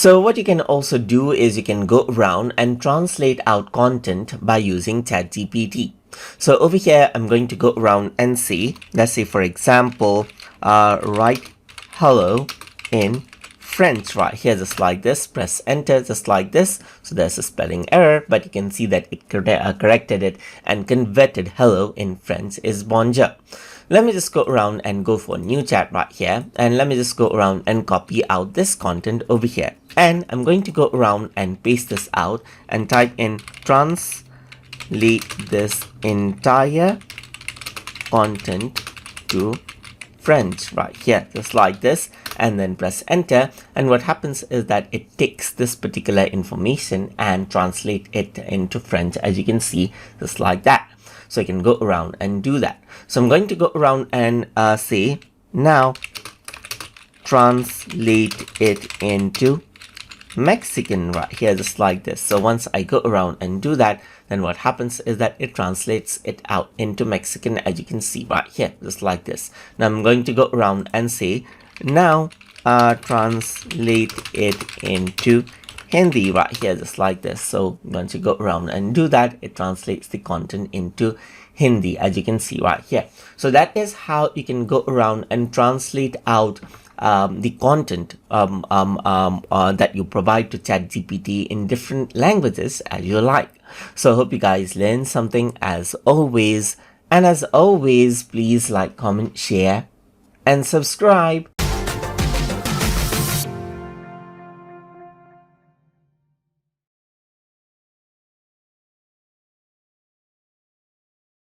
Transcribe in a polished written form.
So what you can also do is you can go around and translate out content by using ChatGPT. So over here, I'm going to go around and say, let's say for example, write hello in French right here, just like this. Press enter, just like this. So there's a spelling error, but you can see that it corrected it and converted hello in French is bonjour. Let me just go around and go for a new chat right here, and let me just go around and copy out this content over here, and I'm going to go around and paste this out and type in translate this entire content to French right here, just like this, and then press enter. And what happens is that it takes this particular information and translate it into French, as you can see, just like that. So you can go around and do that. So I'm going to go around and say, now translate it into Mexican right here, just like this. So once I go around and do that, then what happens is that it translates it out into Mexican, as you can see right here, just like this. Now I'm going to go around and say, now translate it into Hindi right here, just like this. So once you go around and do that, it translates the content into Hindi, as you can see right here. So that is how you can go around and translate out the content that you provide to ChatGPT in different languages as you like. So I hope you guys learned something as always. And as always, please like, comment, share, and subscribe.